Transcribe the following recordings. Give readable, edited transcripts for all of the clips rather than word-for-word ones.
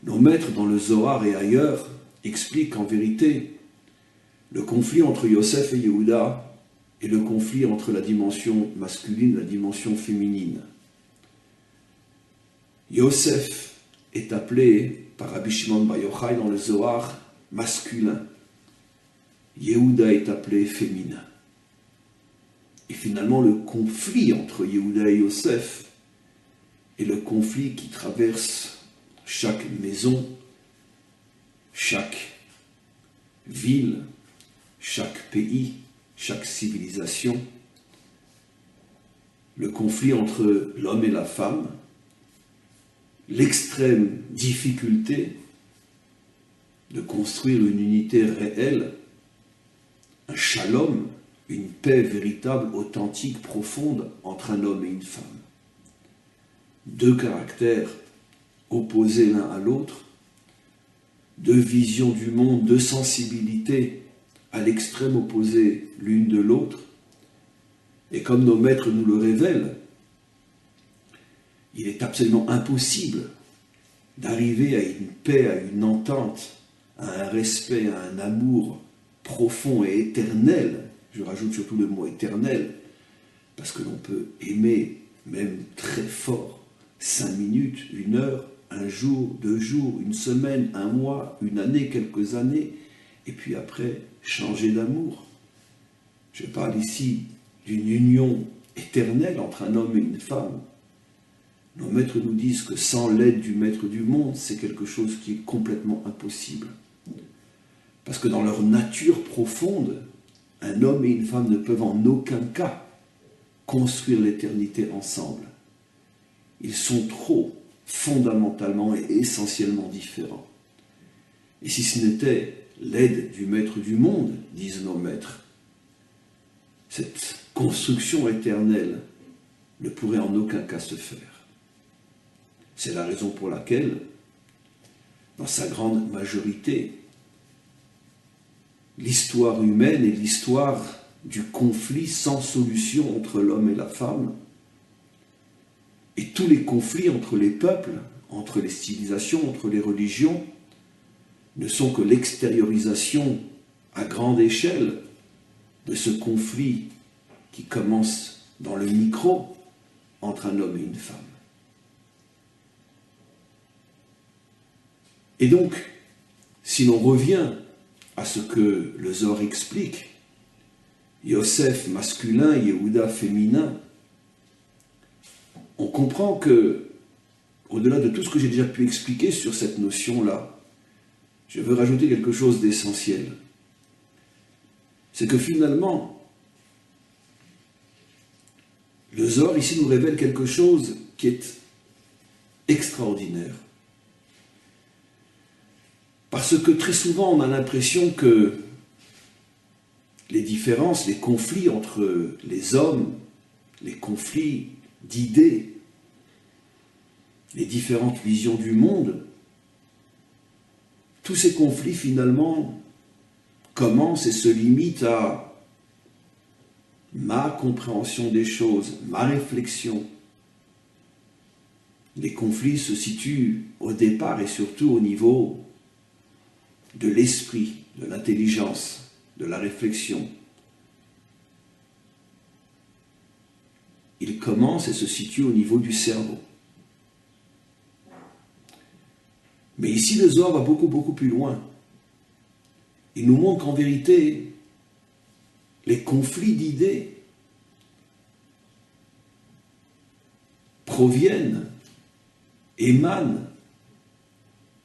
Nos maîtres dans le Zohar et ailleurs expliquent qu'en vérité, le conflit entre Yosef et Yehuda est le conflit entre la dimension masculine et la dimension féminine. Yosef est appelé par Rabbi Shimon Bar Yochai dans le Zohar masculin. Yehuda est appelé féminin. Et finalement, le conflit entre Yehuda et Yosef est le conflit qui traverse chaque maison, chaque ville, chaque pays, chaque civilisation. Le conflit entre l'homme et la femme, l'extrême difficulté de construire une unité réelle, un shalom, une paix véritable, authentique, profonde entre un homme et une femme. Deux caractères opposés l'un à l'autre, deux visions du monde, deux sensibilités à l'extrême opposé l'une de l'autre. Et comme nos maîtres nous le révèlent, il est absolument impossible d'arriver à une paix, à une entente, à un respect, à un amour profond et éternel. Je rajoute surtout le mot éternel, parce que l'on peut aimer même très fort, 5 minutes, 1 heure, 1 jour, 2 jours, 1 semaine, 1 mois, 1 année, quelques années, et puis après, changer d'amour. Je parle ici d'une union éternelle entre un homme et une femme. Nos maîtres nous disent que sans l'aide du maître du monde, c'est quelque chose qui est complètement impossible. Parce que dans leur nature profonde, un homme et une femme ne peuvent en aucun cas construire l'éternité ensemble. Ils sont trop fondamentalement et essentiellement différents. Et si ce n'était l'aide du maître du monde, disent nos maîtres, cette construction éternelle ne pourrait en aucun cas se faire. C'est la raison pour laquelle, dans sa grande majorité, l'histoire humaine est l'histoire du conflit sans solution entre l'homme et la femme. Et tous les conflits entre les peuples, entre les civilisations, entre les religions, ne sont que l'extériorisation à grande échelle de ce conflit qui commence dans le micro entre un homme et une femme. Et donc, si l'on revient à ce que le Zohar explique, Yosef masculin, Yehuda féminin, on comprend que, au-delà de tout ce que j'ai déjà pu expliquer sur cette notion-là, je veux rajouter quelque chose d'essentiel. C'est que finalement, le Zohar ici nous révèle quelque chose qui est extraordinaire. Parce que très souvent, on a l'impression que les différences, les conflits entre les hommes, les conflits d'idées, les différentes visions du monde, tous ces conflits finalement commencent et se limitent à ma compréhension des choses, ma réflexion. Les conflits se situent au départ et surtout au niveau de l'esprit, de l'intelligence, de la réflexion. Il commence et se situe au niveau du cerveau. Mais ici, le Zohar va beaucoup plus loin. Il nous montre qu'en vérité, les conflits d'idées proviennent, émanent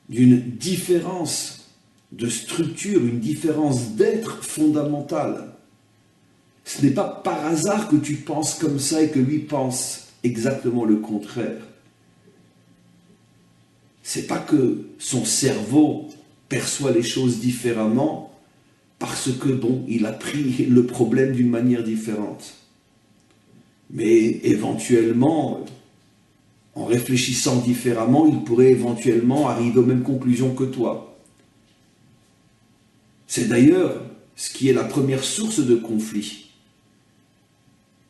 d'une différence de structure, une différence d'être fondamentale. Ce n'est pas par hasard que tu penses comme ça et que lui pense exactement le contraire. C'est pas que son cerveau perçoit les choses différemment parce que, bon, il a pris le problème d'une manière différente. Mais éventuellement, en réfléchissant différemment, il pourrait éventuellement arriver aux mêmes conclusions que toi. C'est d'ailleurs ce qui est la première source de conflit.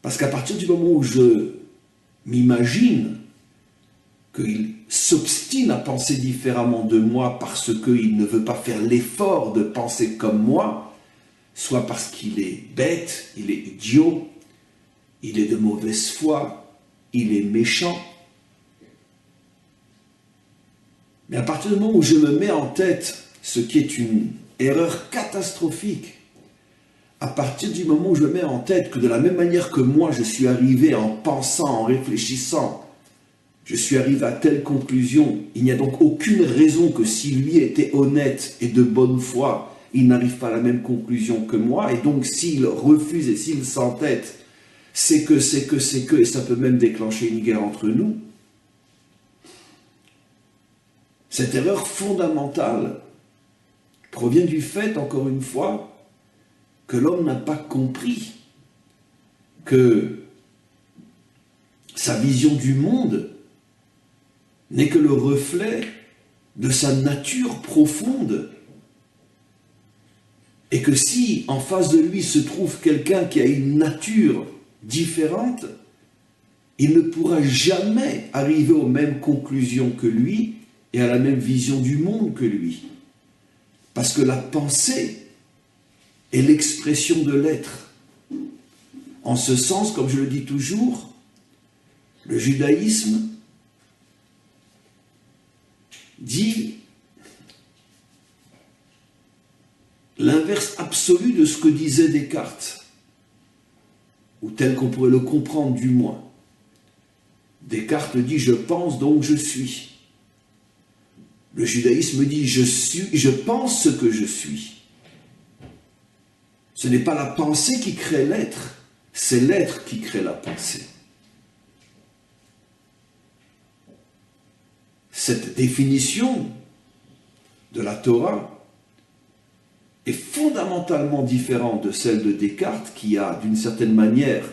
Parce qu'à partir du moment où je m'imagine qu'il s'obstine à penser différemment de moi parce qu'il ne veut pas faire l'effort de penser comme moi, soit parce qu'il est bête, il est idiot, il est de mauvaise foi, il est méchant. Mais à partir du moment où je me mets en tête ce qui est une erreur catastrophique, à partir du moment où je me mets en tête que de la même manière que moi je suis arrivé en pensant, en réfléchissant, je suis arrivé à telle conclusion, il n'y a donc aucune raison que si lui était honnête et de bonne foi, il n'arrive pas à la même conclusion que moi, et donc s'il refuse et s'il s'entête, c'est que, et ça peut même déclencher une guerre entre nous. Cette erreur fondamentale provient du fait, encore une fois, que l'homme n'a pas compris que sa vision du monde n'est que le reflet de sa nature profonde. Et que si en face de lui se trouve quelqu'un qui a une nature différente, il ne pourra jamais arriver aux mêmes conclusions que lui et à la même vision du monde que lui. Parce que la pensée est l'expression de l'être. En ce sens, comme je le dis toujours, le judaïsme dit l'inverse absolu de ce que disait Descartes, ou tel qu'on pourrait le comprendre du moins. Descartes dit « je pense, donc je suis ». Le judaïsme dit « je pense ce que je suis ». Ce n'est pas la pensée qui crée l'être, c'est l'être qui crée la pensée. Cette définition de la Torah est fondamentalement différente de celle de Descartes, qui a, d'une certaine manière,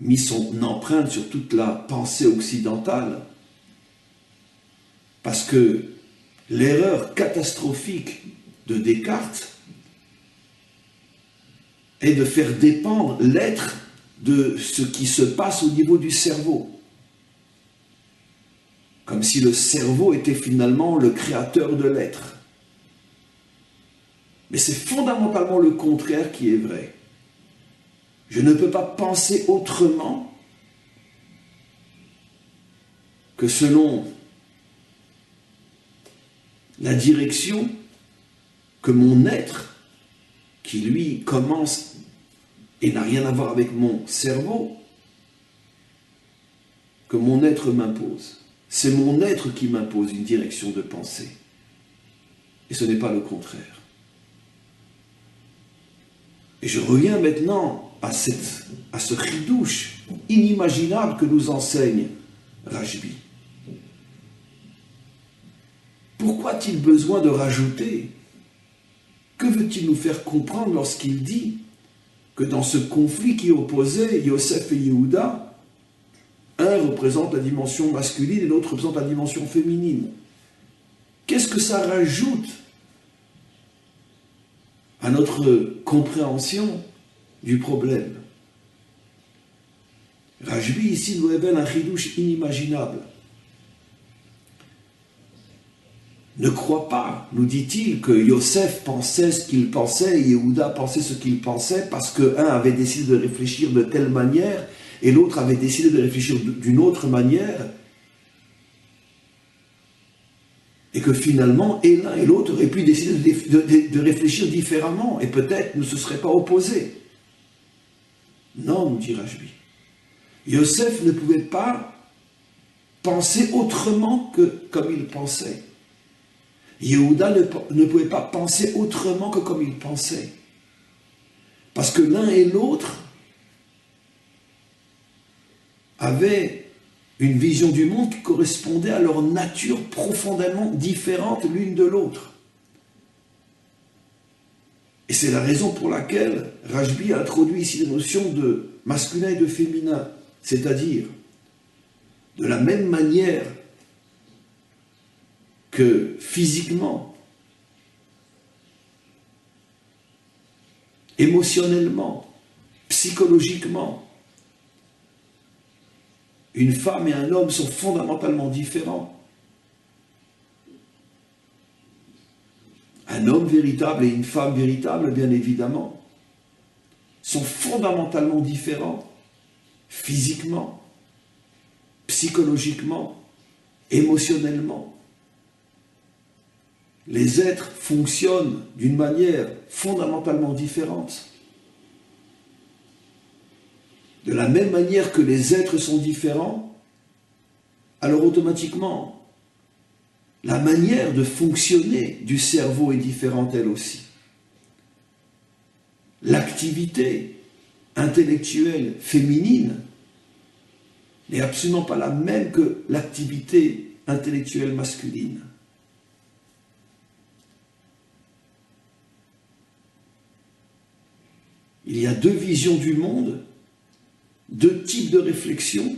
mis son empreinte sur toute la pensée occidentale, parce que l'erreur catastrophique de Descartes est de faire dépendre l'être de ce qui se passe au niveau du cerveau. Comme si le cerveau était finalement le créateur de l'être. Mais c'est fondamentalement le contraire qui est vrai. Je ne peux pas penser autrement que selon la direction que mon être, qui lui commence et n'a rien à voir avec mon cerveau, que mon être m'impose. C'est mon être qui m'impose une direction de pensée. Et ce n'est pas le contraire. Et je reviens maintenant à ce chidouche inimaginable que nous enseigne Rashbi. Pourquoi a-t-il besoin de rajouter? Que veut-il nous faire comprendre lorsqu'il dit que dans ce conflit qui opposait Yosef et Yehuda, un représente la dimension masculine et l'autre représente la dimension féminine? Qu'est-ce que ça rajoute à notre compréhension du problème? Rashbi ici nous révèle un chidouche inimaginable. Ne crois pas, nous dit-il, que Yosef pensait ce qu'il pensait et Yehuda pensait ce qu'il pensait parce qu'un avait décidé de réfléchir de telle manière et l'autre avait décidé de réfléchir d'une autre manière, et que finalement, et l'un et l'autre auraient pu décider de réfléchir différemment, et peut-être ne se seraient pas opposés. Non, nous dit Rashbi. Yosef ne pouvait pas penser autrement que comme il pensait. Yehuda ne pouvait pas penser autrement que comme il pensait. Parce que l'un et l'autre avaient une vision du monde qui correspondait à leur nature profondément différente l'une de l'autre. Et c'est la raison pour laquelle Rashbi a introduit ici la notion de masculin et de féminin, c'est-à-dire de la même manière que physiquement, émotionnellement, psychologiquement, Une femme et un homme sont fondamentalement différents. Un homme véritable et une femme véritable, bien évidemment, sont fondamentalement différents, physiquement, psychologiquement, émotionnellement. Les êtres fonctionnent d'une manière fondamentalement différente. De la même manière que les êtres sont différents, alors automatiquement, la manière de fonctionner du cerveau est différente elle aussi. L'activité intellectuelle féminine n'est absolument pas la même que l'activité intellectuelle masculine. Il y a deux visions du monde, deux types de réflexion,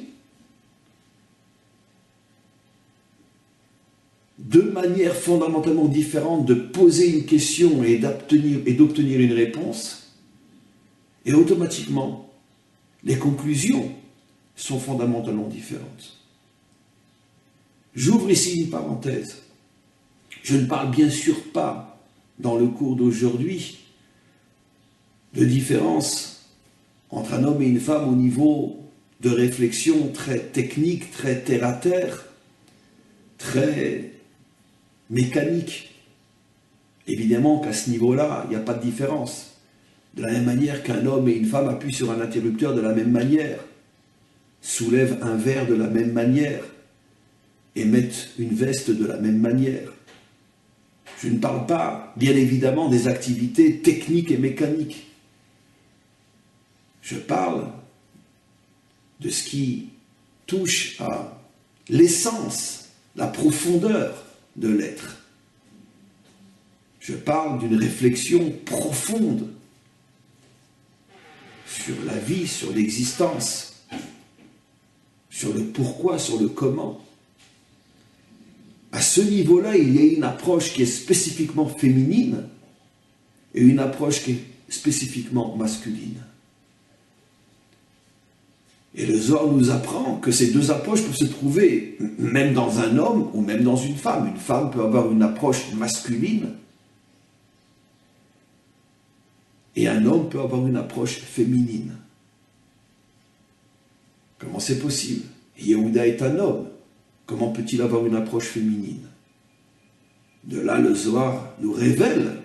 deux manières fondamentalement différentes de poser une question et d'obtenir une réponse, et automatiquement, les conclusions sont fondamentalement différentes. J'ouvre ici une parenthèse. Je ne parle bien sûr pas, dans le cours d'aujourd'hui, de différence entre un homme et une femme au niveau de réflexion très technique, très terre-à-terre, très mécanique. Évidemment qu'à ce niveau-là, il n'y a pas de différence. De la même manière qu'un homme et une femme appuient sur un interrupteur de la même manière, soulèvent un verre de la même manière et mettent une veste de la même manière. Je ne parle pas, bien évidemment, des activités techniques et mécaniques. Je parle de ce qui touche à l'essence, la profondeur de l'être. Je parle d'une réflexion profonde sur la vie, sur l'existence, sur le pourquoi, sur le comment. À ce niveau-là, il y a une approche qui est spécifiquement féminine et une approche qui est spécifiquement masculine. Et le Zohar nous apprend que ces deux approches peuvent se trouver même dans un homme ou même dans une femme. Une femme peut avoir une approche masculine et un homme peut avoir une approche féminine. Comment c'est possible? Yehuda est un homme. Comment peut-il avoir une approche féminine? De là, le Zohar nous révèle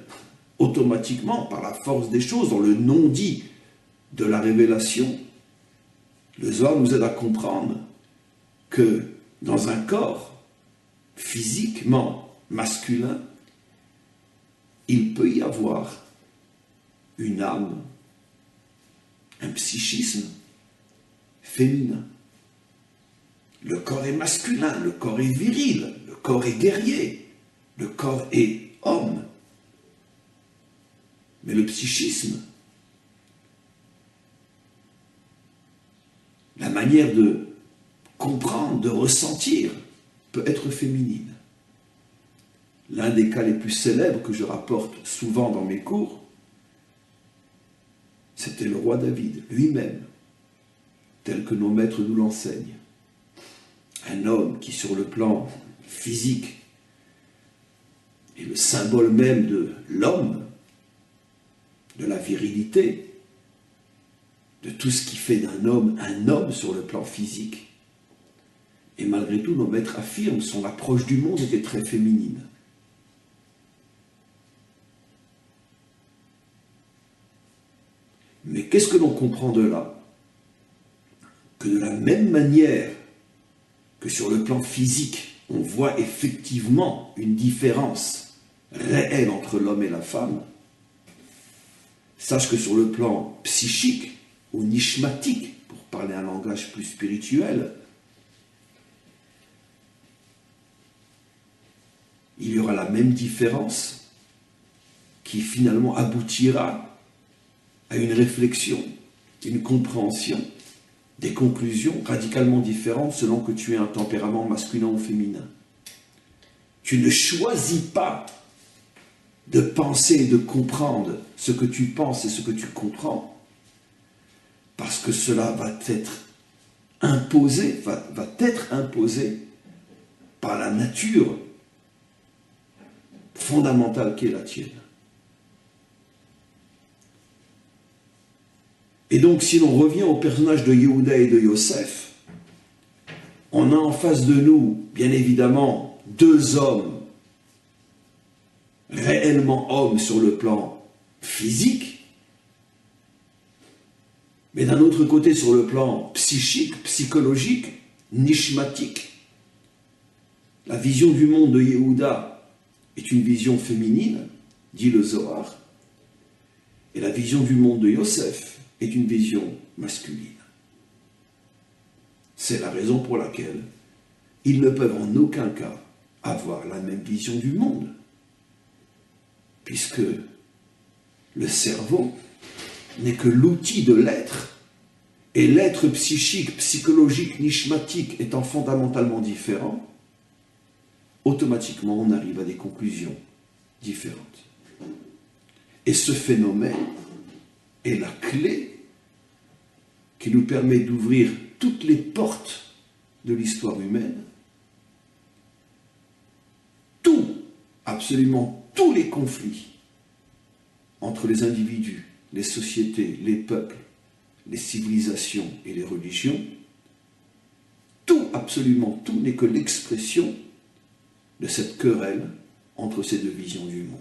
automatiquement, par la force des choses, dans le non-dit de la révélation, le Zohar nous aide à comprendre que dans un corps physiquement masculin, il peut y avoir une âme, un psychisme féminin. Le corps est masculin, le corps est viril, le corps est guerrier, le corps est homme. Mais le psychisme, la manière de comprendre, de ressentir, peut être féminine. L'un des cas les plus célèbres que je rapporte souvent dans mes cours, c'était le roi David lui-même, tel que nos maîtres nous l'enseignent. Un homme qui, sur le plan physique, est le symbole même de l'homme, de la virilité, de tout ce qui fait d'un homme un homme sur le plan physique. Et malgré tout, nos maîtres affirment, son approche du monde était très féminine. Mais qu'est-ce que l'on comprend de là? Que de la même manière que sur le plan physique, on voit effectivement une différence réelle entre l'homme et la femme, sache que sur le plan psychique ou nishmatique, pour parler un langage plus spirituel, il y aura la même différence qui finalement aboutira à une réflexion, une compréhension, des conclusions radicalement différentes selon que tu aies un tempérament masculin ou féminin. Tu ne choisis pas de penser et de comprendre ce que tu penses et ce que tu comprends, parce que cela va être imposé, va être imposé par la nature fondamentale qui est la tienne. Et donc, si l'on revient au personnage de Yehuda et de Yosef, on a en face de nous, bien évidemment, deux hommes, réellement hommes sur le plan physique, mais d'un autre côté, sur le plan psychique, psychologique, nishmatique. La vision du monde de Yehuda est une vision féminine, dit le Zohar, et la vision du monde de Yosef est une vision masculine. C'est la raison pour laquelle ils ne peuvent en aucun cas avoir la même vision du monde, puisque le cerveau n'est que l'outil de l'être, et l'être psychique, psychologique, nishmatique étant fondamentalement différent, automatiquement on arrive à des conclusions différentes. Et ce phénomène est la clé qui nous permet d'ouvrir toutes les portes de l'histoire humaine. Absolument tous les conflits entre les individus, les sociétés, les peuples, les civilisations et les religions, tout, absolument tout, n'est que l'expression de cette querelle entre ces deux visions du monde.